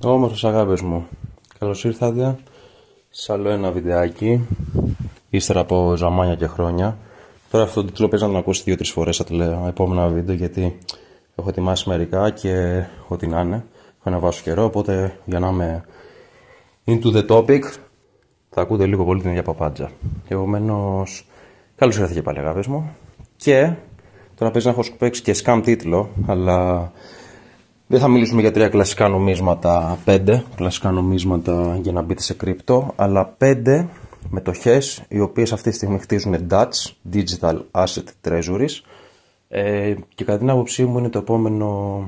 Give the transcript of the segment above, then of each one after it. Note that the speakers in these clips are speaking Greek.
Όμορφες αγάπες μου, καλώς ήρθατε σε άλλο ένα βιντεάκι ύστερα από ζαμάνια και χρόνια. Τώρα αυτό το τίτλο παίζει να τον ακούσετε 2-3 φορές στα επόμενα βίντεο, γιατί έχω ετοιμάσει μερικά και ό,τι να είναι έχω να βάσω καιρό, οπότε για να είμαι into the topic θα ακούτε λίγο πολύ την ίδια παπάντζα. Επομένως, καλώς ήρθατε και πάλι αγάπες μου. Και τώρα παίζει να έχω παίξει και scam τίτλο, αλλά δεν θα μιλήσουμε για 3 κλασικά νομίσματα, 5 κλασικά νομίσματα για να μπείτε σε κρυπτο, αλλά 5 μετοχές οι οποίες αυτή τη στιγμή χτίζουν DATS, Digital Asset Treasuries, και κατά την άποψή μου είναι το επόμενο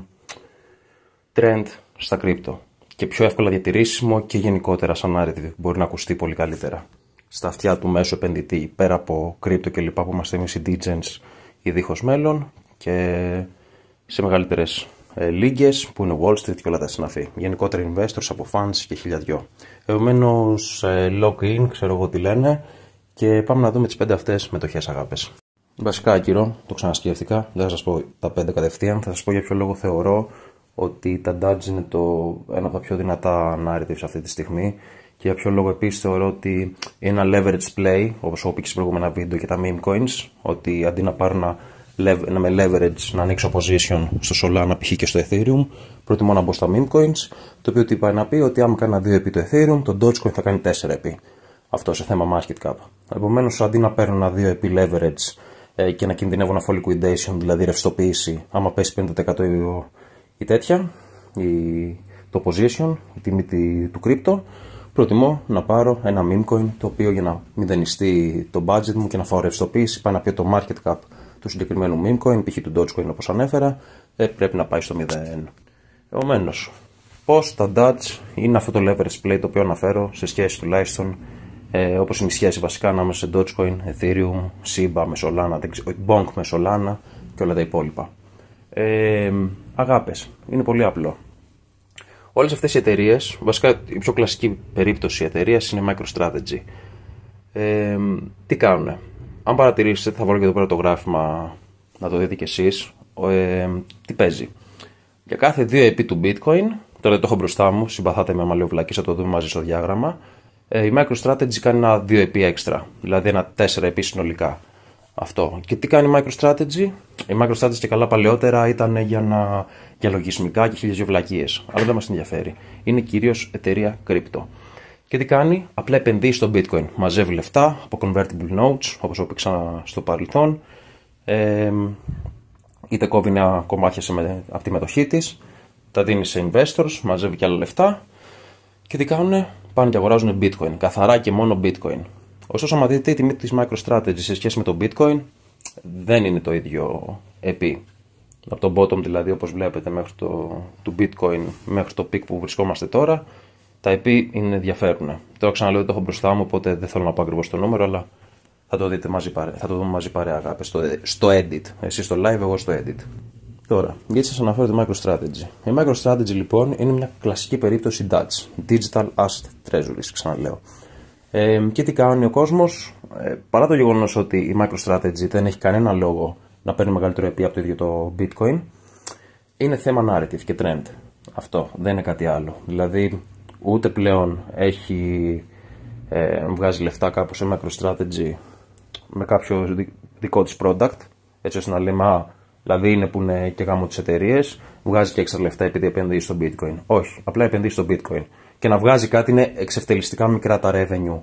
trend στα κρυπτο και πιο εύκολα διατηρήσιμο και γενικότερα σαν narrative μπορεί να ακουστεί πολύ καλύτερα στα αυτιά του μέσου επενδυτή, πέρα από κρυπτο και λοιπά που είμαστε εμείς οι degens ή δίχως μέλλον, και σε μεγαλύτερες λίγες που είναι Wall Street και όλα τα συναφή. Γενικότερα investors από funds και χίλια δυο. Επομένως, lock-in, ξέρω εγώ τι λένε, και πάμε να δούμε τις 5 αυτές μετοχές αγάπες. Βασικά, άκυρο, το ξανασκέφτηκα, δεν θα σας πω τα 5 κατευθείαν, θα σας πω για ποιο λόγο θεωρώ ότι τα DATS είναι ένα από τα πιο δυνατά narratives αυτή τη στιγμή, και για ποιο λόγο επίσης θεωρώ ότι είναι ένα leverage play, όπως έχω πει και σε προηγούμενα βίντεο, και τα meme coins, ότι αντί να πάρω με leverage να ανοίξω position στο Solana π.χ. και στο Ethereum, προτιμώ να μπω στα meme coins, το οποίο τι πάει να πει ότι άμα κάνω 2 επί το Ethereum, το Dogecoin θα κάνει 4 επί. Αυτό σε θέμα market cap. Επομένως, αντί να παίρνω ένα 2 επί leverage και να κινδυνεύω να fall liquidation, δηλαδή ρευστοποίηση, άμα πέσει 50% η τέτοια, το position, η τιμή του crypto, προτιμώ να πάρω ένα meme coin, το οποίο για να μηδενιστεί το budget μου και να φάω ρευστοποίηση, πάει να πει το market cap του συγκεκριμένου meme coin, π.χ. του Dogecoin όπως ανέφερα, πρέπει να πάει στο 0. Επομένως, πώς τα DATS είναι αυτό το leverage play το οποίο αναφέρω σε σχέση τουλάχιστον όπως είναι η σχέση βασικά ανάμεσα σε Dogecoin, Ethereum, SIBA με Solana, Bonk με Solana και όλα τα υπόλοιπα. Αγάπες, είναι πολύ απλό. Όλες αυτές οι εταιρείες, βασικά η πιο κλασική περίπτωση εταιρείας είναι MicroStrategy. Τι κάνουνε? Αν παρατηρήσετε, θα βάλω και εδώ πέρα το γράφημα να το δείτε κι εσείς, τι παίζει. Για κάθε 2 επί του bitcoin, τώρα δεν το έχω μπροστά μου, συμπαθάτε με άμα λέω βλακής, θα το δούμε μαζί στο διάγραμμα, η MicroStrategy κάνει ένα 2 επί έξτρα, δηλαδή ένα 4 επί συνολικά. Αυτό. Και τι κάνει η MicroStrategy? Η MicroStrategy και καλά παλαιότερα ήταν για λογισμικά και χίλιες δυο βλακίες, αλλά δεν μας ενδιαφέρει. Είναι κυρίως εταιρεία κρυπτο. Και τι κάνει? Απλά επενδύει στο bitcoin. Μαζεύει λεφτά από convertible notes, όπως έπαιξα στο παρελθόν, είτε κόβει νέα κομμάτια από τη μετοχή της, τα δίνει σε investors, μαζεύει και άλλα λεφτά, και τι κάνουνε? Πάνε και αγοράζουν bitcoin, καθαρά και μόνο bitcoin. Ωστόσο, άμα δείτε η τιμή της MicroStrategy σε σχέση με το bitcoin, δεν είναι το ίδιο επί. Από το bottom δηλαδή, όπως βλέπετε, μέχρι του bitcoin μέχρι το peak που βρισκόμαστε τώρα, τα επί είναι ενδιαφέρουν. Τώρα ξαναλέω, δεν το έχω μπροστά μου, οπότε δεν θέλω να πω ακριβώς το νούμερο, αλλά θα το δείτε μαζί θα το δούμε μαζί παρέα αγάπες, στο edit. Εσείς στο live, εγώ στο edit. Τώρα, γιατί σας αναφέρω τη MicroStrategy? Η MicroStrategy λοιπόν είναι μια κλασική περίπτωση DATS, Digital Asset Treasuries, ξαναλέω. Και τι κάνει ο κόσμος? Παρά το γεγονός ότι η MicroStrategy δεν έχει κανένα λόγο να παίρνει μεγαλύτερο επί από το ίδιο το bitcoin, είναι θέμα narrative και trend. Αυτό δεν είναι κάτι άλλο. Δηλαδή, ούτε πλέον βγάζει λεφτά κάπου σε MicroStrategy με κάποιο δικό της product, έτσι ώστε να λέμε, δηλαδή είναι που είναι και γάμο τις εταιρείες, βγάζει και έξτρα λεφτά επειδή επενδύει στο bitcoin. Όχι, απλά επενδύει στο bitcoin. Και να βγάζει κάτι είναι εξευτελιστικά μικρά τα revenue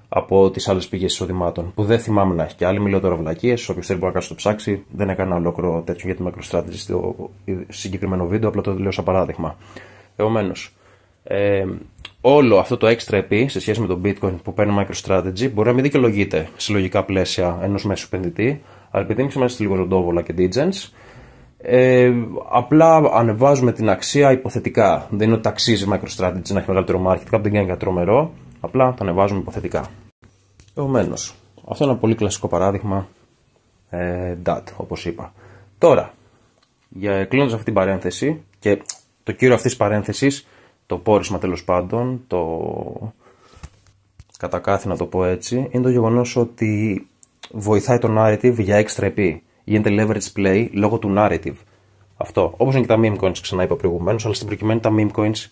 από τις άλλες πηγές εισοδημάτων, που δεν θυμάμαι να έχει και άλλη. Μιλάω τώρα βλακίες, όποιος θέλει μπορεί να κάνει το ψάξει. Δεν έκανα ολόκληρο τέτοιο για τη MicroStrategy στο συγκεκριμένο βίντεο, απλά το λέω σαν παράδειγμα. Επομένως, όλο αυτό το extra επί σε σχέση με το bitcoin που παίρνει MicroStrategy μπορεί να μην δικαιολογείται σε λογικά πλαίσια ενός μέσου επενδυτή, αλλά επειδή εμείς είμαστε λίγο ροντόβολα και degens, απλά ανεβάζουμε την αξία υποθετικά. Δεν είναι ότι αξίζει MicroStrategy να έχει μεγαλύτερο market cap, δεν κάνει κάτι τρομερό, απλά το ανεβάζουμε υποθετικά. Επομένως, αυτό είναι ένα πολύ κλασικό παράδειγμα DAT, όπως είπα. Τώρα, κλείνοντας αυτή την παρένθεση, και το κύριο αυτής της παρένθεσης, το πόρισμα τέλος πάντων, το κατακάθι να το πω έτσι, είναι το γεγονός ότι βοηθάει το narrative για έξτρα επί. Γίνεται leverage play λόγω του narrative. Αυτό. Όπως είναι και τα meme coins, ξανά είπα προηγουμένως, αλλά στην προκειμένη τα meme coins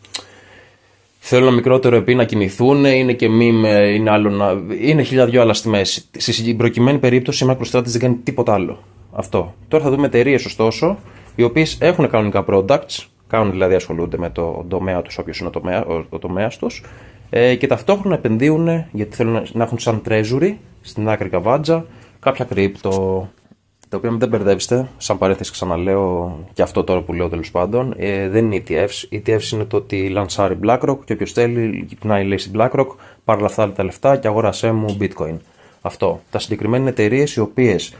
θέλουν ένα μικρότερο επί να κινηθούν, είναι και meme, είναι άλλο είναι χιλιάδιο άλλα στη μέση. Στην προκειμένη περίπτωση η MicroStrategy δεν κάνει τίποτα άλλο. Αυτό. Τώρα θα δούμε εταιρείες, ωστόσο, οι οποίες έχουν κανονικά products, κάνουν δηλαδή, ασχολούνται με το τομέα τους, όποιος είναι ο τομέας τους, και ταυτόχρονα επενδύουν γιατί θέλουν να έχουν σαν treasury στην άκρη καβάτζα κάποια κρύπτο. Τα οποία μην δεν μπερδεύεστε, σαν παρένθεση ξαναλέω και αυτό τώρα που λέω τέλος πάντων, δεν είναι ETFs. ETFs είναι το ότι λανσάρει BlackRock και όποιος θέλει γυπνάει λέει στην BlackRock, πάρε αυτά τα λεφτά και αγόρασέ μου bitcoin. Αυτό. Τα συγκεκριμένα είναι εταιρείες οι οποίες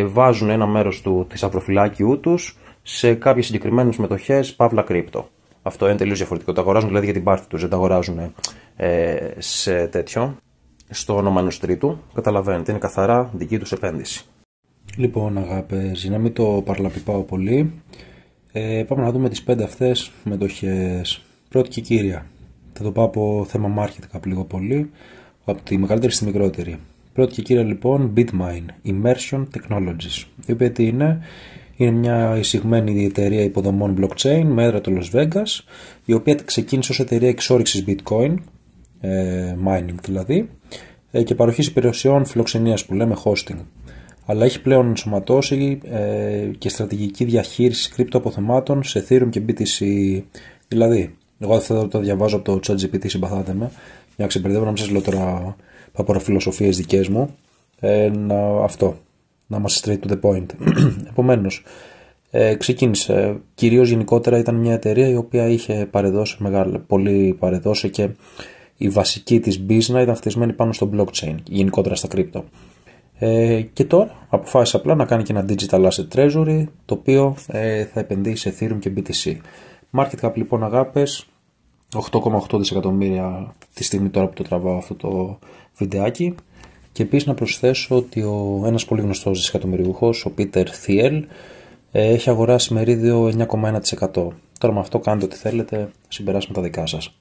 βάζουν ένα μέρος της αφροφυλάκιου τους σε κάποιες συγκεκριμένες μετοχές, παύλα κρύπτο. Αυτό είναι τελείως διαφορετικό. Τα αγοράζουν δηλαδή για την πάρτι τους, δεν τα αγοράζουν σε τέτοιο, στο όνομα ενός τρίτου. Καταλαβαίνετε, είναι καθαρά δική τους επένδυση. Λοιπόν, αγάπες, για να μην το παραλαπιπάω πολύ, πάμε να δούμε τις 5 αυτές μετοχές. Πρώτη και κύρια. Θα το πάω από θέμα market cap λίγο πολύ, από τη μεγαλύτερη στη μικρότερη. Πρώτη και κύρια λοιπόν, Bitmain, Immersion Technologies. Η οποία τι είναι μια εισηγμένη εταιρεία υποδομών blockchain με έδρα το Las Vegas, η οποία ξεκίνησε ως εταιρεία εξόρυξης bitcoin, mining δηλαδή, και παροχής υπηρεσιών φιλοξενίας που λέμε hosting. Αλλά έχει πλέον ενσωματώσει και στρατηγική διαχείριση κρυπτοαποθεμάτων σε Ethereum και BTC. Δηλαδή, εγώ θα το διαβάζω από το ChatGPT, συμπαθάτε με, για να ξεμπερδεύω, να μην σας λέω τώρα παποροφιλοσοφίες δικές μου. Αυτό, να είμαστε straight to the point. Επομένως, ξεκίνησε, κυρίως γενικότερα ήταν μια εταιρεία η οποία είχε παρεδώσει, πολύ παρεδώσει, και η βασική της business ήταν χτισμένη πάνω στο blockchain, γενικότερα στα κρύπτο. Και τώρα αποφάσισε απλά να κάνει και ένα digital asset treasury, το οποίο θα επενδύσει σε Ethereum και BTC. Market cap λοιπόν, αγάπες, 8,8 δισεκατομμύρια τη στιγμή τώρα που το τραβάω αυτό το βιντεάκι. Και επίσης να προσθέσω ότι ένας πολύ γνωστός δισεκατομμυριούχος, ο Peter Thiel, έχει αγοράσει μερίδιο 9,1%. Τώρα με αυτό κάντε ό,τι θέλετε, συμπεράσουμε τα δικά σας.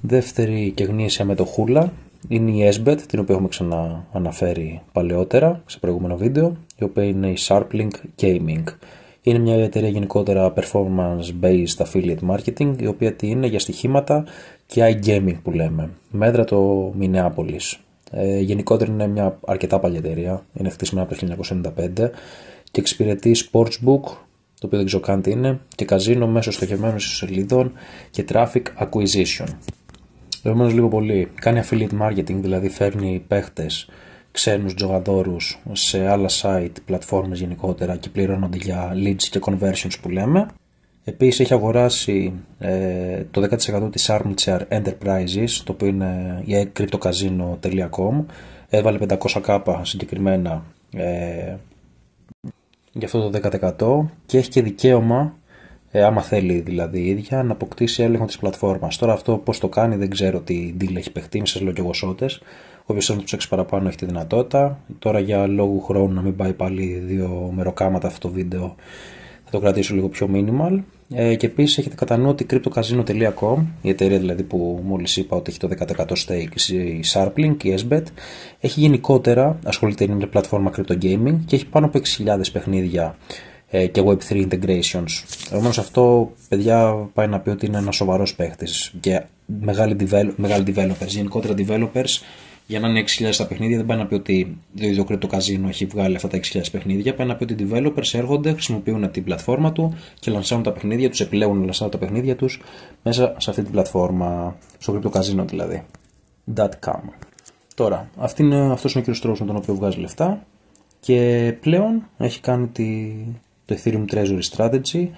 Δεύτερη και γνήσια μετοχούλα είναι η SBET, την οποία έχουμε ξανααναφέρει παλαιότερα σε προηγούμενο βίντεο, η οποία είναι η Sharplink Gaming. Είναι μια εταιρεία γενικότερα performance-based affiliate marketing, η οποία τι είναι για στοιχήματα και iGaming που λέμε, με έδρα το Minneapolis. Γενικότερα είναι μια αρκετά παλιά εταιρεία, είναι χτισμένη από το 1995 και εξυπηρετεί sportsbook, το οποίο δεν ξέρω καν τι είναι, και καζίνο μέσω στοχευμένων ιστοσελίδων και traffic acquisition. Επομένως, λίγο πολύ κάνει affiliate marketing, δηλαδή φέρνει παίχτες, ξένους τζογαδόρους σε άλλα site, πλατφόρμες γενικότερα, και πληρώνονται για leads και conversions που λέμε. Επίσης έχει αγοράσει το 10% της Armchair Enterprises, το οποίο είναι η cryptocasino.com. Έβαλε 500k συγκεκριμένα για αυτό το 10% και έχει και δικαίωμα, άμα θέλει δηλαδή η ίδια, να αποκτήσει έλεγχο της πλατφόρμας. Τώρα αυτό πώς το κάνει δεν ξέρω τι deal έχει παιχτεί, μη σας λέω και εγώ σώτες. Όποιος θέλει να το ψάξει παραπάνω έχει τη δυνατότητα. Τώρα για λόγου χρόνου να μην πάει πάλι δύο μεροκάματα αυτό το βίντεο, θα το κρατήσω λίγο πιο minimal. Και επίσης έχετε κατά νου ότι cryptocasino.com, η εταιρεία δηλαδή που μόλις είπα ότι έχει το 10% stake, η Sharplink, η SBET, έχει γενικότερα, ασχολείται με μια πλατφόρμα crypto gaming και έχει πάνω από 6.000 παιχνίδια και Web3 integrations. Επομένως αυτό, παιδιά, πάει να πει ότι είναι ένας σοβαρός παίχτης και μεγάλοι developers, γενικότερα developers. Για να είναι 6.000 τα παιχνίδια, δεν πάει να πει ότι το ίδιο Crypto Casino έχει βγάλει αυτά τα 6.000 παιχνίδια. Πάει να πει ότι οι developers έρχονται, χρησιμοποιούν την πλατφόρμα του και λανσάρουν τα παιχνίδια τους, επιλέγουν να λανσάρουν τα παιχνίδια τους μέσα σε αυτή την πλατφόρμα, στο Crypto Casino δηλαδή. .com. Τώρα, αυτός είναι ο κύριος τρόπος με τον οποίο βγάζει λεφτά και πλέον έχει κάνει το Ethereum Treasury Strategy,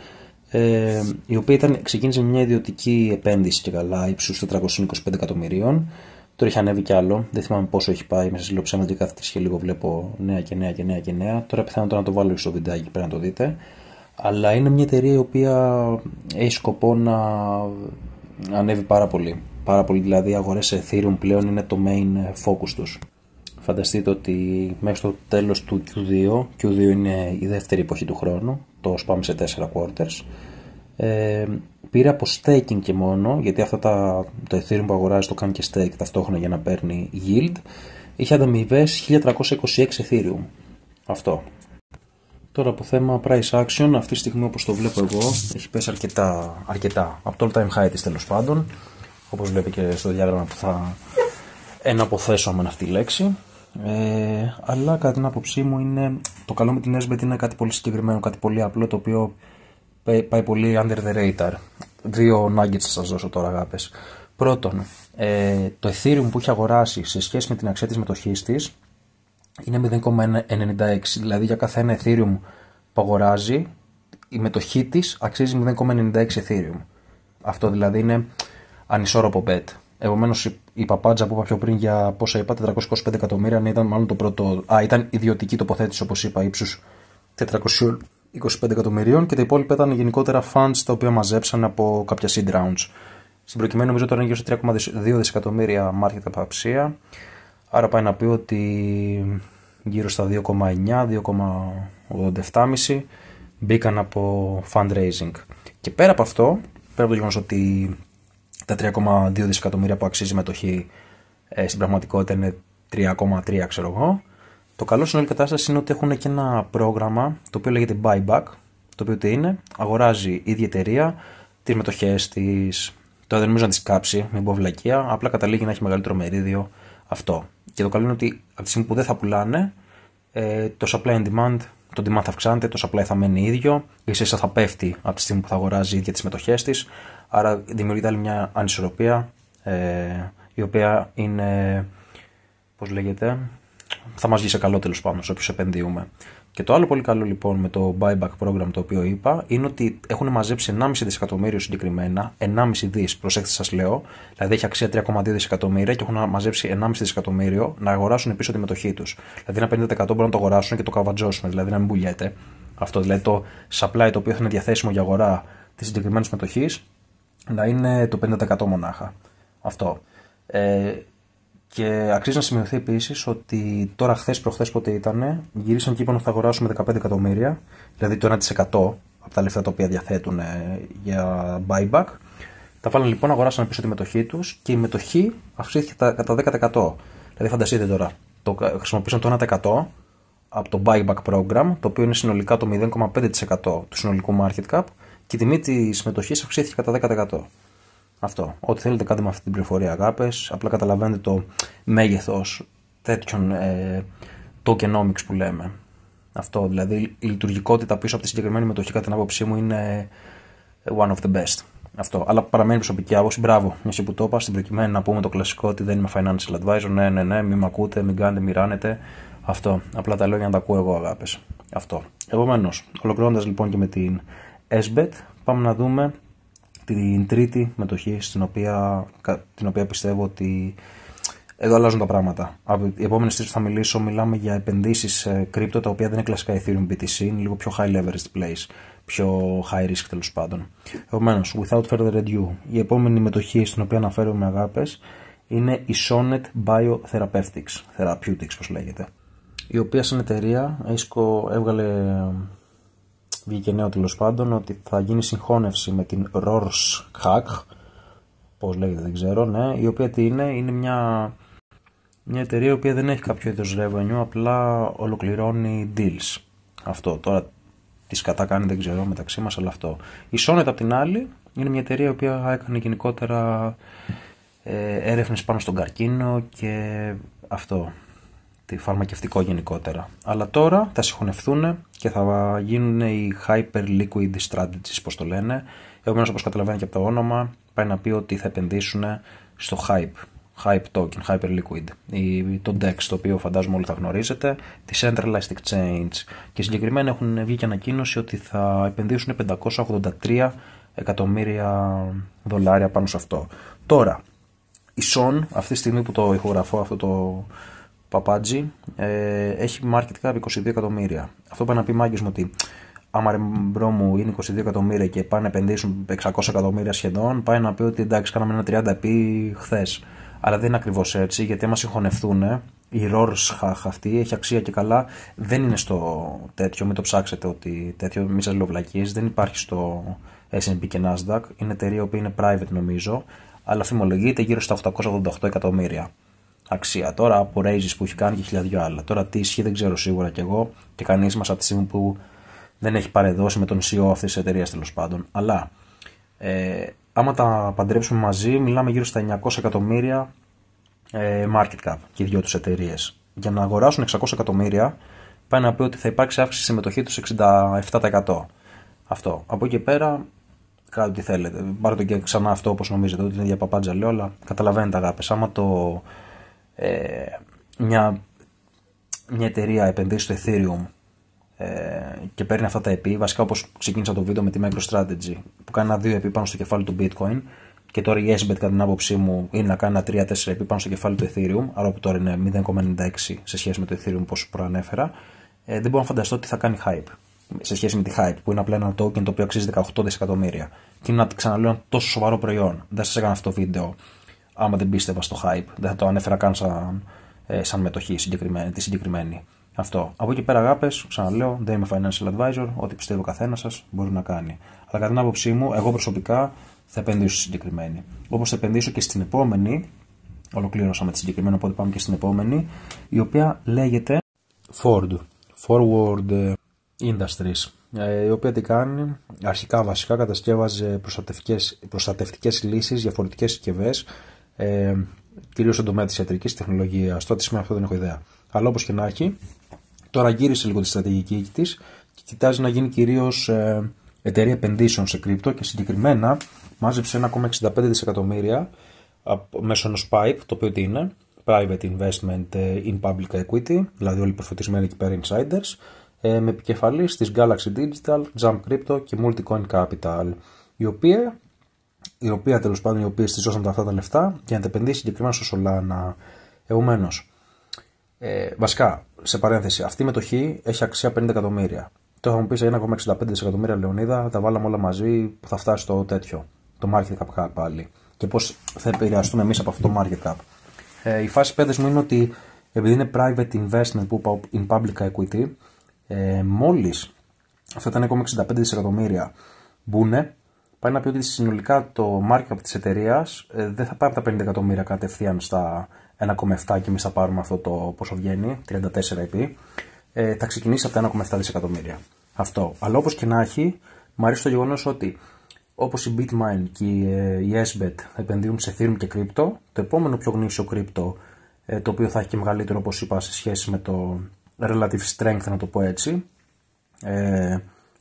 η οποία ξεκίνησε με μια ιδιωτική επένδυση και καλά ύψους 425 εκατομμυρίων. Τώρα έχει ανέβει κι άλλο, δεν θυμάμαι πόσο έχει πάει, μέσα σε λίγο ψέματα και κάθε τρεις και λίγο βλέπω νέα και νέα και νέα και νέα. Τώρα πιθανότατα να το βάλω στο βιντεάκι, πρέπει να το δείτε. Αλλά είναι μια εταιρεία η οποία έχει σκοπό να ανέβει πάρα πολύ. Πάρα πολύ, δηλαδή οι αγορές σε Ethereum πλέον είναι το main focus τους. Φανταστείτε ότι μέχρι το τέλος του Q2 είναι η δεύτερη εποχή του χρόνου, το σπάμε σε 4 quarters. Πήρε από staking και μόνο, γιατί αυτά το Ethereum που αγοράζει το κάνει και stake ταυτόχρονα για να παίρνει yield. Είχε ανταμοιβές 1326 Ethereum. Αυτό. Τώρα από θέμα price action, αυτή τη στιγμή όπως το βλέπω εγώ έχει πέσει αρκετά από το all time high της τέλος πάντων. όπως βλέπει και στο διάγραμμα που θα εναποθέσω με αυτή τη λέξη. Αλλά κατά την άποψή μου το καλό με την SBET είναι κάτι πολύ συγκεκριμένο, κάτι πολύ απλό, το οποίο πάει πολύ under the radar. Δύο nuggets θα σας δώσω τώρα, αγάπες. Πρώτον, το Ethereum που έχει αγοράσει σε σχέση με την αξία της μετοχής της είναι 0,96. Δηλαδή για κάθε ένα Ethereum που αγοράζει, η μετοχή της αξίζει 0,96 Ethereum. Αυτό δηλαδή είναι ανισόρροπο bet. Επομένως η παπάντζα που είπα πιο πριν για πόσα είπα, 425 εκατομμύρια, ήταν μάλλον το πρώτο. Ήταν ιδιωτική τοποθέτηση, όπως είπα, ύψους 425 εκατομμυρίων, και τα υπόλοιπα ήταν γενικότερα funds τα οποία μαζέψαν από κάποια seed rounds. Στην προκειμένη νομίζω τώρα είναι γύρω στα 3,2 δισεκατομμύρια market cap αξία. Άρα πάει να πει ότι γύρω στα 2,9, 2,87,5 μπήκαν από fundraising. Και πέρα από αυτό, πέρα από το γεγονός ότι τα 3,2 δισεκατομμύρια που αξίζει η μετοχή στην πραγματικότητα είναι 3,3 ξέρω εγώ, το καλό στην όλη κατάσταση είναι ότι έχουν και ένα πρόγραμμα το οποίο λέγεται buyback, το οποίο τι είναι, αγοράζει η ίδια εταιρεία τις μετοχές της. Τώρα δεν νομίζω να τις κάψει, μην πω βλακεία, απλά καταλήγει να έχει μεγαλύτερο μερίδιο αυτό. Και το καλό είναι ότι από τη στιγμή που δεν θα πουλάνε, το supply and demand, το demand θα αυξάνεται, το supply θα μένει ίδιο, ίσα θα πέφτει από τη στιγμή που θα αγοράζει η ίδια τις μετοχές της. Άρα δημιουργείται άλλη μια ανισορροπία, η οποία είναι, πώς λέγεται, θα μας βγει σε καλό τέλος πάντων, σε όποιους επενδύουμε. Και το άλλο πολύ καλό λοιπόν με το buyback program το οποίο είπα, είναι ότι έχουν μαζέψει 1,5 δισεκατομμύριο συγκεκριμένα, 1,5 δις, προσέξτε σας λέω, δηλαδή έχει αξία 3,2 δισεκατομμύρια και έχουν μαζέψει 1,5 δισεκατομμύριο να αγοράσουν πίσω τη μετοχή τους. Δηλαδή ένα 50% μπορούν να το αγοράσουν και το καβατζώσουν, δηλαδή να μην πουλιέται. Αυτό δηλαδή το supply το οποίο θα είναι διαθέσιμο για αγορά της συγκεκριμένης μετοχής να είναι το 50% μονάχα. Αυτό. Και αξίζει να σημειωθεί επίσης ότι τώρα χθες προχθές πότε ήταν, γυρίσαν και είπαν ότι θα αγοράσουν με 15 εκατομμύρια, δηλαδή το 1% από τα λεφτά τα οποία διαθέτουν για buyback. Τα βάλαν λοιπόν, αγοράσαν πίσω τη μετοχή τους και η μετοχή αυξήθηκε κατά 10%. Δηλαδή φανταστείτε τώρα, χρησιμοποίησαν το 1% από το buyback program, το οποίο είναι συνολικά το 0,5% του συνολικού market cap, και η τιμή της μετοχής αυξήθηκε κατά 10%. Αυτό. Ό,τι θέλετε κάντε με αυτή την πληροφορία, αγάπες. Απλά καταλαβαίνετε το μέγεθος τέτοιων tokenomics που λέμε. Αυτό. Δηλαδή η λειτουργικότητα πίσω από τη συγκεκριμένη μετοχή, κατά την άποψή μου, είναι one of the best. Αυτό. Αλλά παραμένει προσωπική άποψη. Μπράβο. Μια που το είπα, στην προκειμένη να πούμε το κλασικό ότι δεν είμαι financial advisor. Ναι, μην με ακούτε, μην κάνετε, μην ράνετε. Αυτό. Απλά τα λέω για να τα ακούω εγώ, αγάπες. Αυτό. Επομένως, ολοκληρώνοντας λοιπόν και με την SBET, πάμε να δούμε την τρίτη μετοχή την οποία πιστεύω ότι εδώ αλλάζουν τα πράγματα. Από οι επόμενες τρεις που θα μιλήσω, μιλάμε για επενδύσεις σε κρύπτο τα οποία δεν είναι κλασικά Ethereum BTC, είναι λίγο πιο high leveraged plays, πιο high risk τέλος πάντων. Επομένως, without further ado, η επόμενη μετοχή στην οποία αναφέρομαι, αγάπες, είναι η Sonnet Therapeutics, πώς λέγεται, η οποία σαν εταιρεία βγήκε νέο τέλος πάντων ότι θα γίνει συγχώνευση με την Rorschach, πώς λέγεται δεν ξέρω, ναι, η οποία τι είναι μια εταιρεία η οποία δεν έχει κάποιο είδος revenue, απλά ολοκληρώνει deals. Αυτό τώρα τι κατά κάνει δεν ξέρω μεταξύ μας, αλλά αυτό. Η Sonnet απ' την άλλη είναι μια εταιρεία η οποία έκανε γενικότερα έρευνες πάνω στον καρκίνο και αυτό, τη φαρμακευτικό γενικότερα. Αλλά τώρα θα συγχωνευτούν και θα γίνουν οι Hyper Liquid Strategies, πώς το λένε. Επομένως, όπως καταλαβαίνετε και από το όνομα, πάει να πει ότι θα επενδύσουν στο Hype Token, Hyper Liquid, το DEX, το οποίο φαντάζομαι όλοι θα γνωρίζετε, τη Centralized Exchange. Και συγκεκριμένα έχουν βγει και ανακοίνωση ότι θα επενδύσουν 583 εκατομμύρια δολάρια πάνω σε αυτό. Τώρα, η Son, αυτή τη στιγμή που το ηχογραφώ αυτό το παπάτζι, έχει market cap 22 εκατομμύρια. Αυτό πάει να πει, μάγκες μου, ότι άμα ρε μπρο μου είναι 22 εκατομμύρια και πάνε να επενδύσουν 600 εκατομμύρια σχεδόν, πάει να πει ότι εντάξει, κάναμε ένα 30 επί χθες. Αλλά δεν είναι ακριβώς έτσι, γιατί άμα συγχωνευτούν, η Rorschach αυτή έχει αξία και καλά, δεν είναι στο τέτοιο, μην το ψάξετε ότι τέτοιο, μη σας λέω βλακίες, δεν υπάρχει στο S&P και Nasdaq, είναι εταιρεία που είναι private νομίζω, αλλά φημολογείται γύρω στα 888 εκατομμύρια αξία. Τώρα από raises που έχει κάνει και χιλιάδιο άλλα. Τώρα τι ισχύει δεν ξέρω σίγουρα κι εγώ και κανείς μας από τη στιγμή που δεν έχει παρεδώσει με τον CEO αυτής της εταιρείας τέλος πάντων. Αλλά άμα τα παντρέψουμε μαζί, μιλάμε γύρω στα 900 εκατομμύρια market cap και οι δυο τους εταιρείες. Για να αγοράσουν 600 εκατομμύρια, πάει να πει ότι θα υπάρξει αύξηση συμμετοχή τους 67%. Αυτό. Από εκεί και πέρα, κάντε ό,τι θέλετε. Πάρτε το και ξανά αυτό όπως νομίζετε, ότι είναι για παπάντζα λέω, αλλά καταλαβαίνετε αγάπες. Άμα μια εταιρεία επενδύσει στο Ethereum και παίρνει αυτά τα επί, βασικά όπως ξεκίνησα το βίντεο με τη MicroStrategy, που κάνει ένα 2 επί πάνω στο κεφάλι του Bitcoin, και τώρα η SBET κατά την άποψή μου είναι να κάνει ένα 3-4 επί πάνω στο κεφάλι του Ethereum, άρα που τώρα είναι 0,96 σε σχέση με το Ethereum όπως προανέφερα, δεν μπορώ να φανταστώ τι θα κάνει hype σε σχέση με τη hype, που είναι απλά ένα token το οποίο αξίζει 18 δισεκατομμύρια. Και είναι, ξαναλέω, ένα τόσο σοβαρό προϊόν. Δεν σας έκανα αυτό το βίντεο άμα δεν πίστευα στο hype. Δεν θα το ανέφερα καν σαν μετοχή τη συγκεκριμένη. Αυτό. Από εκεί πέρα, αγάπες, ξαναλέω, δεν είμαι financial advisor. Ό,τι πιστεύει ο καθένας σας μπορεί να κάνει. Αλλά κατά την άποψή μου, εγώ προσωπικά θα επενδύσω στη συγκεκριμένη. Όπως θα επενδύσω και στην επόμενη. Ολοκλήρωσα με τη συγκεκριμένη, οπότε πάμε και στην επόμενη, η οποία λέγεται Forward Industries, η οποία τι κάνει, αρχικά βασικά κατασκεύαζε προστατευτικές λύσεις για φορητικές συσκευές, κυρίως στον τομέα της ιατρικής τεχνολογίας. Τότε σήμερα αυτό δεν έχω ιδέα. Αλλά όπως και να έχει, τώρα γύρισε λίγο τη στρατηγική της και κοιτάζει να γίνει κυρίως εταιρεία επενδύσεων σε κρύπτο, και συγκεκριμένα μάζεψε 1,65 δισεκατομμύρια μέσω ενός PIPE, το οποίο τι είναι, Private Investment in Public Equity, δηλαδή όλοι οι προφωτισμένοι εκεί πέρα insiders, με επικεφαλής της Galaxy Digital, Jump Crypto και Multicoin Capital, η οποία τέλος πάντων, οι οποίες της δώσαν αυτά τα λεφτά για να τα επενδύσει συγκεκριμένα στο Solana. Επομένως, βασικά, σε παρένθεση, αυτή η μετοχή έχει αξία 50 εκατομμύρια. Τώρα θα μου πεις 1,65 δισεκατομμύρια, Λεωνίδα, τα βάλαμε όλα μαζί που θα φτάσει στο τέτοιο, το market cap πάλι. Και πώς θα επηρεαστούμε εμείς από αυτό το market cap. Η φάση πέντες μου είναι ότι επειδή είναι private investment που είπα in public equity, μόλις αυτά τα 1,65 δισεκατομμύρια μπουνε, πάει να πει ότι συνολικά το market cap της εταιρείας δεν θα πάει από τα 50 εκατομμύρια κατευθείαν στα 1,7 και εμείς θα πάρουμε αυτό το πόσο βγαίνει, 34 επί, θα ξεκινήσει από τα 1,7 δισεκατομμύρια. Αυτό. Αλλά όπως και να έχει, μου αρέσει το γεγονός ότι όπως η Bitmain και η SBET επενδύουν σε Ethereum και Crypto, το επόμενο πιο γνήσιο Crypto, το οποίο θα έχει και μεγαλύτερο, όπως είπα, σε σχέση με το relative strength, να το πω έτσι,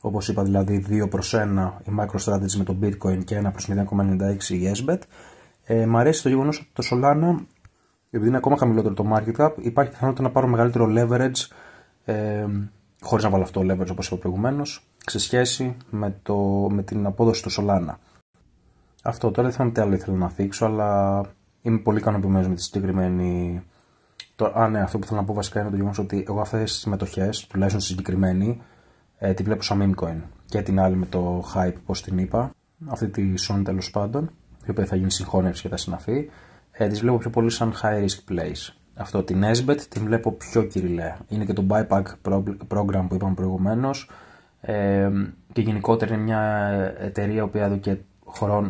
όπως είπα δηλαδή 2/1 η MicroStrategy με το Bitcoin και 1/0,96 η SBET. Μ' αρέσει το γεγονός ότι το Solana, επειδή είναι ακόμα χαμηλότερο το market cap, υπάρχει πιθανότητα να πάρω μεγαλύτερο leverage, χωρίς να βάλω αυτό το leverage όπως είπα προηγουμένως, σε σχέση με την απόδοση του Solana. Αυτό. Τώρα δεν θυμάμαι τι άλλο ήθελα να θίξω, αλλά είμαι πολύ ικανοποιημένος με τη συγκεκριμένη. Ναι, αυτό που θέλω να πω βασικά είναι το γεγονός ότι εγώ αυτές τις μετοχές, τουλάχιστον στη συγκεκριμένη, τη βλέπω σαν meme coin. Και την άλλη με το hype, πώς την είπα, αυτή τη Sony τέλος πάντων, η οποία θα γίνει συγχώνευση και τα συναφή, τις βλέπω πιο πολύ σαν high risk plays. Αυτό, την SBET την βλέπω πιο κυριλαία. Είναι και το buyback program που είπαμε προηγουμένως, και γενικότερα είναι μια εταιρεία που εδώ και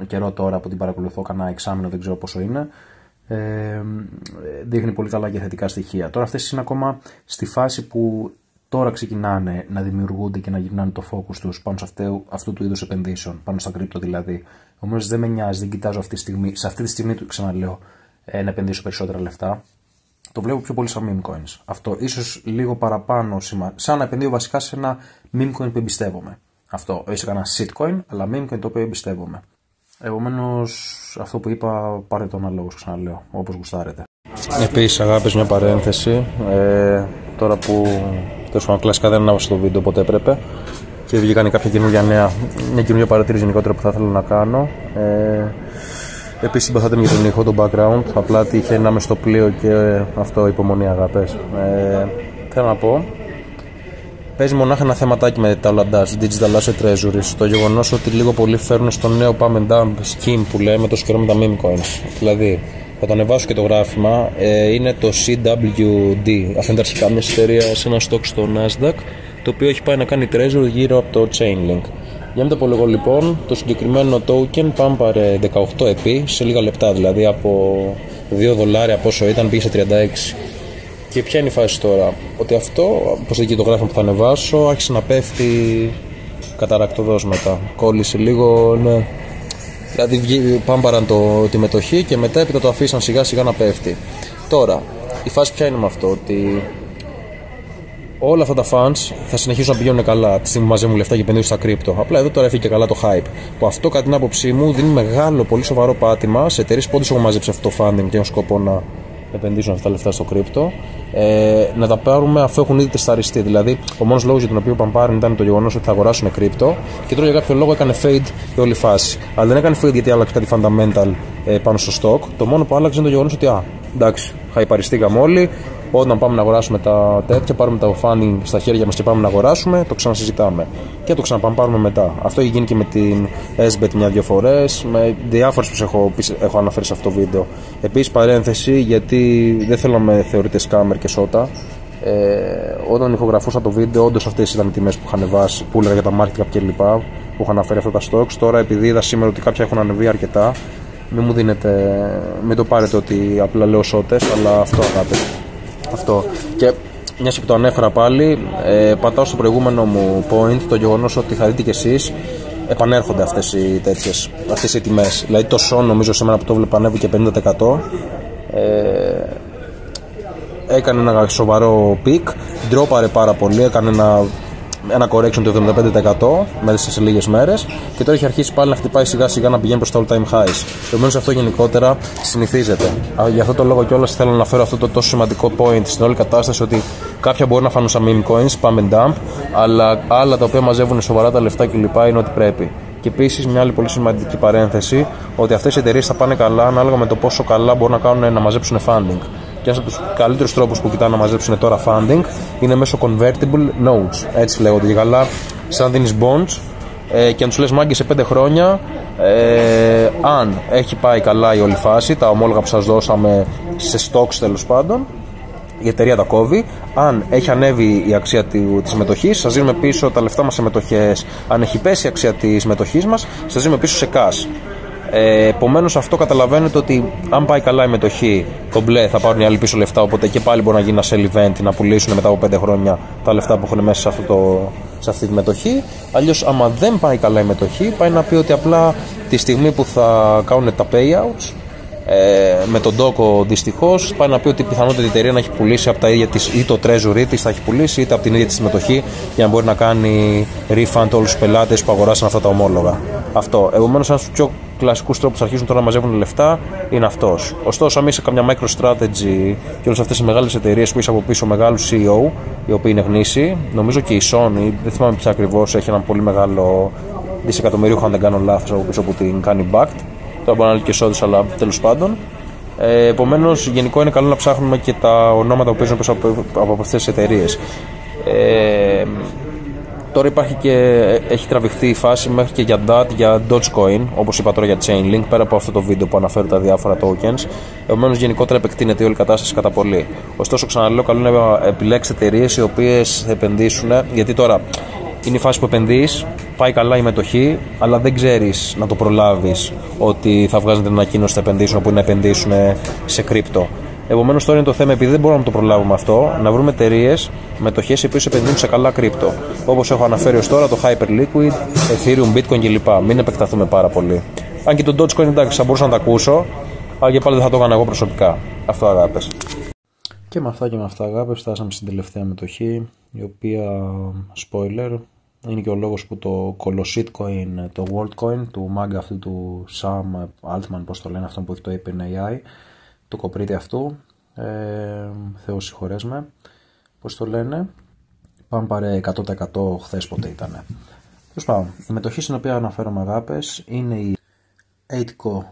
καιρό τώρα που την παρακολουθώ, κανένα εξάμηνο, δεν ξέρω πόσο είναι, δείχνει πολύ καλά και θετικά στοιχεία. Τώρα αυτές είναι ακόμα στη φάση που τώρα ξεκινάνε να δημιουργούνται και να γυρνάνε το focus τους πάνω σε αυτού του είδους επενδύσεων, πάνω στα κρύπτο δηλαδή. Όμως δεν με νοιάζει, δεν κοιτάζω αυτή τη στιγμή, σε αυτή τη στιγμή του ξαναλέω, να επενδύσω περισσότερα λεφτά. Το βλέπω πιο πολύ σαν meme coins. Αυτό ίσως λίγο παραπάνω σαν να επενδύω βασικά σε ένα meme coin που εμπιστεύομαι. Αυτό, όχι σε κανένα shitcoin, αλλά meme coin το οποίο εμπιστεύομαι. Επομένως, αυτό που είπα, πάρε το αναλόγως, ξαναλέω, όπως γουστάρετε. Επίσης, αγάπης, μια παρένθεση. Τώρα που τόσο κλασικά δεν ανάβασα το βίντεο, οπότε έπρεπε, και βγήκαν κάποια καινούργια νέα, μια καινούργια παρατήρηση γενικότερα που θα ήθελα να κάνω. Επίσης, συμπαθάτε για τον ήχο, το background. Απλά τύχε να είμαι στο πλοίο και αυτό, υπομονή, αγάπες. Θέλω να πω, παίζει μονάχα ένα θεματάκι με τα Dash, Digital Asset Treasuries. Το γεγονός ότι λίγο πολύ φέρνουν στο νέο Pump and Dump Scheme που λέμε τόσο καιρό με τα meme coins. Δηλαδή, θα το ανεβάσω και το γράφημα, είναι το CWD. Αυτό είναι τα αρχικά μια εταιρεία σε ένα stock στο Nasdaq, το οποίο έχει πάει να κάνει treasury γύρω από το Chainlink. Για να το πω λίγο λοιπόν, το συγκεκριμένο token πάμπαρε 18 επί σε λίγα λεπτά, δηλαδή από $2 πόσο ήταν πήγε σε 36. Και ποια είναι η φάση τώρα, ότι αυτό, όπως εκεί το γράφημα που θα ανεβάσω, άρχισε να πέφτει καταρακτωδώς μετά. Κόλλησε λίγο, ναι. Δηλαδή πάμπαραν τη μετοχή και μετά έπειτα το αφήσαν σιγά σιγά να πέφτει. Τώρα, η φάση ποια είναι με αυτό, ότι όλα αυτά τα fans θα συνεχίσουν να πηγαίνουν καλά από τη στιγμή που μαζεύουν λεφτά και επενδύουν στα κρύπτο. Απλά εδώ τώρα έφυγε και καλά το hype. Που αυτό, κατά την άποψή μου, δίνει μεγάλο, πολύ σοβαρό πάτημα σε εταιρείες που όντως έχουν μαζέψει αυτό το funding και έχουν σκοπό να επενδύσουν αυτά τα λεφτά στο κρύπτο. Να τα πάρουμε αφού έχουν ήδη τεσταριστεί. Δηλαδή, ο μόνος λόγος για τον οποίο παμπάρουν ήταν το γεγονός ότι θα αγοράσουν κρύπτο και τώρα για κάποιο λόγο έκανε fade η όλη φάση. Αλλά δεν έκανε fade γιατί άλλαξε κάτι fundamental πάνω στο stock. Το μόνο που άλλαξε είναι το γεγονός ότι εντάξει, χαϊπαριστήκαμε όλοι. Όταν πάμε να αγοράσουμε τα τέτοια, πάρουμε το funding στα χέρια μας και πάμε να αγοράσουμε, το ξανασυζητάμε. Και το ξαναπάμε μετά. Αυτό έχει γίνει και με την SBET μια-δυο φορές, με διάφορες που έχω αναφέρει σε αυτό το βίντεο. Επίσης, παρένθεση, γιατί δεν θέλω να με θεωρείτε scammer και σώτα. Όταν ηχογραφούσα το βίντεο, όντως αυτές ήταν οι τιμές που είχαν βάσει, που έλεγα για τα market cap κλπ. Που είχαν αναφέρει αυτά τα stocks. Τώρα, επειδή είδα σήμερα ότι κάποια έχουν ανεβεί αρκετά, μην το πάρετε ότι απλά λέω σώτες, αλλά αυτό αγάπη. Αυτό. Και μια και το ανέφερα πάλι, πατάω στο προηγούμενο μου point το γεγονός ότι θα δείτε κι εσείς επανέρχονται αυτές οι τιμές. Δηλαδή το SON νομίζω σήμερα που το βλέπω ανέβηκε 50%. Έκανε ένα σοβαρό peak, ντρόπαρε πάρα πολύ, έκανε ένα correction του 75% μέσα σε λίγες μέρες και τώρα έχει αρχίσει πάλι να χτυπάει σιγά σιγά να πηγαίνει προς τα all time highs. Επομένως αυτό γενικότερα συνηθίζεται. Γι' αυτό το λόγο κιόλας θέλω να αναφέρω αυτό το τόσο σημαντικό point στην όλη κατάσταση, ότι κάποια μπορεί να φανούν σαν meme coins, pump and dump, αλλά άλλα τα οποία μαζεύουν σοβαρά τα λεφτά κλπ. Είναι ό,τι πρέπει. Και επίσης μια άλλη πολύ σημαντική παρένθεση, ότι αυτές οι εταιρείες θα πάνε καλά ανάλογα με το πόσο καλά μπορούν να κάνουν να μαζέψουν funding. Και ένας από τους καλύτερους τρόπους που κοιτάνε να μαζέψουν τώρα funding είναι μέσω convertible notes. Έτσι λέγονται και καλά, σαν δίνεις bonds και αν τους λες μάγκες σε 5 χρόνια, αν έχει πάει καλά η όλη φάση, τα ομόλογα που σας δώσαμε σε stocks τέλος πάντων, η εταιρεία τα κόβει. Αν έχει ανέβει η αξία της μετοχής, σας δίνουμε πίσω τα λεφτά μας σε μετοχές. Αν έχει πέσει η αξία της μετοχής μας, σας δίνουμε πίσω σε cash. Επομένως αυτό καταλαβαίνετε ότι αν πάει καλά η μετοχή, το μπλε θα πάρουν οι άλλοι πίσω λεφτά, οπότε και πάλι μπορεί να γίνει ένα sell event να πουλήσουν μετά από 5 χρόνια τα λεφτά που έχουν μέσα σε αυτή τη μετοχή. Αλλιώς άμα δεν πάει καλά η μετοχή, πάει να πει ότι απλά τη στιγμή που θα κάνουν τα payouts με τον τόκο, δυστυχώς πάει να πει ότι η πιθανότητα η εταιρεία να έχει πουλήσει από τα ίδια της, ή το treasury της θα έχει πουλήσει, είτε από την ίδια της μετοχή, για να μπορεί να κάνει refund όλους τους πελάτες που αγοράσαν αυτά τα ομόλογα. Αυτό. Επομένως, ένας πιο κλασικούς τρόπους αρχίζουν τώρα να μαζεύουν λεφτά είναι αυτός. Ωστόσο, αν είσαι καμιά MicroStrategy και όλες αυτές οι μεγάλες εταιρείες που είσαι από πίσω μεγάλους CEO, οι οποίοι είναι γνήσιοι, νομίζω και η Sony, δεν θυμάμαι ποια ακριβώς, έχει έναν πολύ μεγάλο δισεκατομμύριο, αν δεν κάνω λάθος, από πίσω που την κάνει backed. Τώρα μπορεί να είναι και σώδες, αλλά τέλος πάντων. Επομένως, γενικό είναι καλό να ψάχνουμε και τα ονόματα που παίζουν πίσω από αυτές τις εταιρείες. Τώρα έχει τραβηχτεί η φάση μέχρι και για DAT, για Dogecoin, όπως είπα τώρα για Chainlink, πέρα από αυτό το βίντεο που αναφέρω τα διάφορα tokens. Επομένως, γενικότερα επεκτείνεται η όλη κατάσταση κατά πολύ. Ωστόσο, ξαναλέω, καλό είναι να επιλέξετε εταιρείες οι οποίες θα επενδύσουν, γιατί τώρα είναι η φάση που επενδύεις, πάει καλά η μετοχή, αλλά δεν ξέρεις να το προλάβεις ότι θα βγάζουν την ανακοίνωση θα επενδύσουν, που είναι να επενδύσουν σε κρύπτο. Επομένως, τώρα είναι το θέμα, επειδή δεν μπορούμε να το προλάβουμε αυτό, να βρούμε εταιρείες, μετοχές οι οποίες επενδύουν σε καλά κρύπτο. Όπως έχω αναφέρει ως τώρα, το Hyperliquid, Ethereum, Bitcoin κλπ. Μην επεκταθούμε πάρα πολύ. Αν και το Dogecoin, εντάξει, θα μπορούσα να τα ακούσω, αλλά και πάλι δεν θα το έκανα εγώ προσωπικά. Αυτό, αγάπες. Και με αυτά, αγάπες, φτάσαμε στην τελευταία μετοχή, η οποία, spoiler, είναι και ο λόγος που το κολοσίτcoin, το WorldCoin, του μάγκα αυτού του Sam Altman, πώς το λένε, αυτόν που έχει το OpenAI, το κοπρίτη αυτού, Θεός συγχωρές με, πώς το λένε, πάμε πάρε 100% χθες πότε ήτανε. Τέλος πάντων, η μετοχή στην οποία αναφέρομαι, αγάπες, είναι η 8Co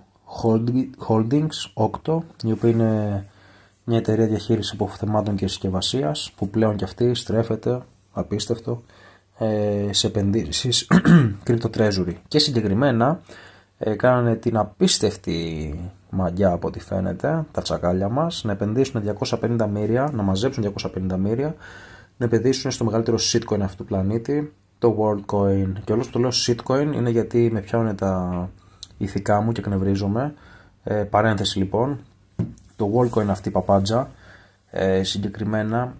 Holdings, 8, η οποία είναι μια εταιρεία διαχείρισης αποθεμάτων και συσκευασίας, που πλέον και αυτή στρέφεται, απίστευτο, σε επενδύσεις Crypto Treasury. Και συγκεκριμένα κάνανε την απίστευτη μαγιά, από ό,τι φαίνεται, τα τσακάλια μας, να επενδύσουν 250 μοίρια, να μαζέψουν 250 μοίρια, να επενδύσουν στο μεγαλύτερο shitcoin αυτού του πλανήτη, το WorldCoin. Και όλος που το λέω shitcoin είναι γιατί με πιάνουν τα ηθικά μου και εκνευρίζομαι. Παρένθεση λοιπόν, το WorldCoin αυτή η παπάντζα συγκεκριμένα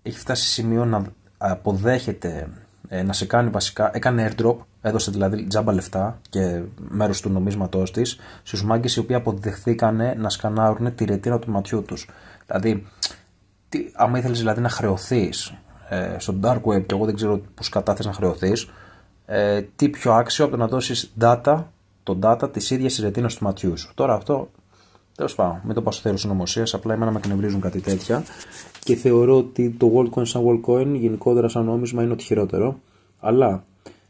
έχει φτάσει σε σημείο να αποδέχεται, να σε κάνει βασικά, έκανε airdrop έδωσε δηλαδή τζάμπα λεφτά και μέρος του νομίσματός της στους μάγκες οι οποίοι αποδεχθήκανε να σκανάρουν τη ρετίνα του ματιού τους. Δηλαδή, άμα ήθελες δηλαδή να χρεωθείς στο dark web και εγώ δεν ξέρω πώς κατάθεσαι να χρεωθείς, τι πιο άξιο από το να δώσεις το data της ίδιας της ρετίνας του ματιού σου. Τώρα αυτό, τέλος πάντων, μην το πάω στο τέλος συνωμοσίας, απλά εμένα με εκνευρίζουν κάτι τέτοια και θεωρώ ότι το Worldcoin σαν Worldcoin γενικότερα σαν νόμισμα είναι ό,τι χειρότερο. Αλλά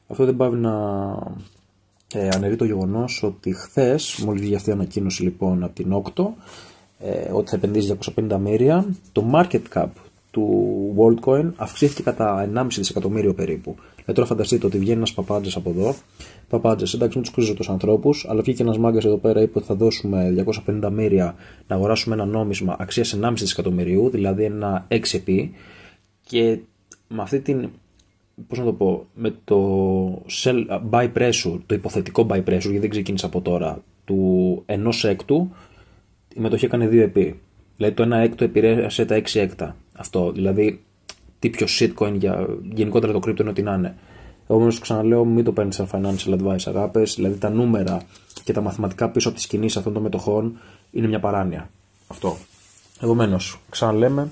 αυτό δεν πάβει να αναιρεί το γεγονός ότι χθες, μόλις βγήκε αυτή η ανακοίνωση λοιπόν από την Octo, ότι θα επενδύσει 250 μέρια, το market cap του Worldcoin αυξήθηκε κατά 1,5 δισεκατομμύριο περίπου. Τώρα φανταστείτε ότι βγαίνει ένας παπάντζας από εδώ. Παπάντζας, εντάξει, μην τους κρίζω τους ανθρώπους, αλλά βγήκε ένας μάγκας εδώ πέρα, είπε ότι θα δώσουμε 250 μέρια να αγοράσουμε ένα νόμισμα αξίας 1,5 δισεκατομμυρίου, δηλαδή ένα 6x. Και με αυτή την, πώς να το πω, με το buy pressure, το υποθετικό buy pressure, γιατί δεν ξεκίνησε από τώρα, του 1/6, η μετοχή έκανε 2x. Δηλαδή το 1/6 επηρέασε τα 6 έκτα. Αυτό, δηλαδή τι πιο shitcoin για γενικότερα το crypto είναι ό,τι να είναι. Επομένως, ξαναλέω, μην το παίρνεις σαν financial advice, αγάπες. Δηλαδή τα νούμερα και τα μαθηματικά πίσω από τις κινήσεις αυτών των μετοχών είναι μια παράνοια. Αυτό. Επομένως, ξαναλέμε,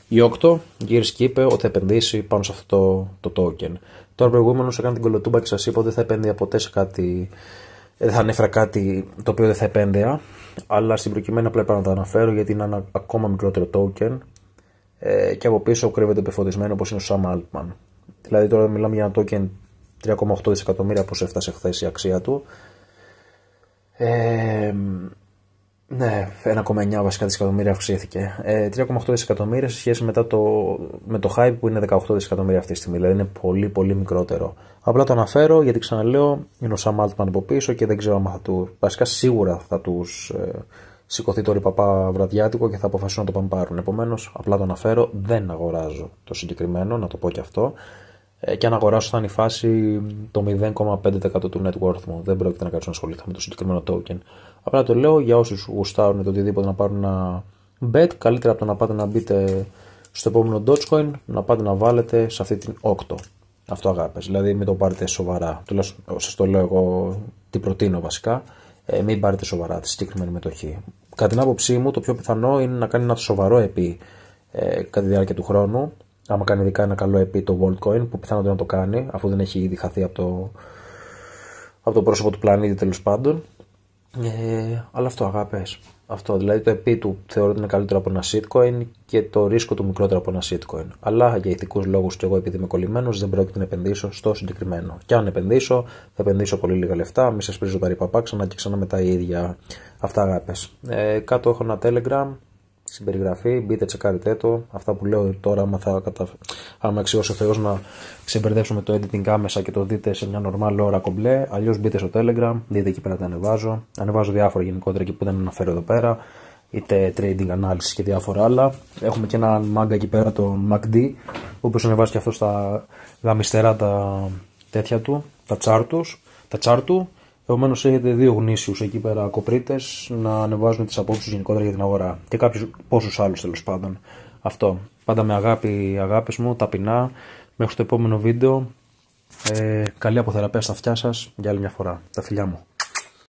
η Octo γύρισε και είπε ότι θα επενδύσει πάνω σε αυτό το token. Τώρα προηγούμενος έκανε την κολοτούμπα και σας είπα ότι δεν θα επένδυα ποτέ σε κάτι. Δεν θα ανέφερα κάτι το οποίο δεν θα επένδυα, αλλά στην προκειμένη απλά είπα να το αναφέρω γιατί είναι ένα ακόμα μικρότερο token και από πίσω κρύβεται επιφωτισμένο όπως είναι ο Sam Altman. Δηλαδή τώρα μιλάμε για ένα token 3,8 δισεκατομμύρια όπως έφτασε χθες η αξία του. Ναι, 1,9 βασικά δισεκατομμύρια αυξήθηκε. 3,8 δισεκατομμύρια σε σχέση με το hype που είναι 18 δισεκατομμύρια αυτή τη στιγμή. Δηλαδή είναι πολύ πολύ μικρότερο. Απλά το αναφέρω γιατί ξαναλέω είναι ο Sam Altman από πίσω και δεν ξέρω αν βασικά σίγουρα θα τους σηκωθεί το ρηπαπά βραδιάτικο και θα αποφασίσουν να το πάρουν. Επομένως, απλά το αναφέρω, δεν αγοράζω το συγκεκριμένο, να το πω και αυτό. Και αν αγοράσω θα είναι η φάση το 0,5% του net worth μου. Δεν πρόκειται να κάτσω να ασχοληθώ με το συγκεκριμένο token. Απλά το λέω για όσους γουστάρουν το οτιδήποτε να πάρουν ένα bet. Καλύτερα από το να πάτε να μπείτε στο επόμενο Dogecoin, να πάτε να βάλετε σε αυτή την Octo. Αυτό αγάπες. Δηλαδή μην το πάρετε σοβαρά. Τουλάχιστον σας το λέω εγώ τι προτείνω βασικά. Μην πάρετε σοβαρά τη συγκεκριμένη μετοχή. Κατά την άποψή μου, το πιο πιθανό είναι να κάνει ένα σοβαρό επί κατά τη διάρκεια του χρόνου. Άμα κάνει ειδικά ένα καλό επί το Worldcoin, που πιθανότατα να το κάνει, αφού δεν έχει ήδη χαθεί από το πρόσωπο του πλανήτη τέλος πάντων. Αλλά αυτό αγάπες. Αυτό, δηλαδή το επί του θεωρώ ότι είναι καλύτερο από ένα shitcoin και το ρίσκο του μικρότερο από ένα shitcoin. Αλλά για ηθικούς λόγους και εγώ επειδή είμαι κολλημένος δεν πρόκειται να επενδύσω στο συγκεκριμένο. Και αν επενδύσω, θα επενδύσω πολύ λίγα λεφτά, μη σας πρίζω τα ρηπαπά ξανά και ξανά με τα ίδια. Αυτά αγάπες. Κάτω έχω ένα Telegram. Στην περιγραφή, μπείτε, τσεκάρετε το. Αυτά που λέω τώρα, άμα με αξιώσει ο Θεός να ξεμπερδέψω με το editing άμεσα και το δείτε σε μια normal ώρα κομπλέ. Αλλιώς μπείτε στο Telegram, δείτε εκεί πέρα τα ανεβάζω. Ανεβάζω διάφορα γενικότερα εκεί που δεν αναφέρω εδώ πέρα. Είτε trading analysis και διάφορα άλλα. Έχουμε και ένα μάγκα εκεί πέρα, τον MACD, ο οποίος ανεβάζει και αυτό στα γαμιστερά τα τέτοια του, τα chart του. Επομένως έχετε δύο γνήσιους εκεί πέρα κοπρίτες να ανεβάζουν τις απόψεις γενικότερα για την αγορά και κάποιους πόσους άλλους τέλος πάντων. Αυτό. Πάντα με αγάπη, αγάπες μου, ταπεινά. Μέχρι το επόμενο βίντεο. Καλή αποθεραπεία στα αυτιά σας για άλλη μια φορά. Τα φιλιά μου.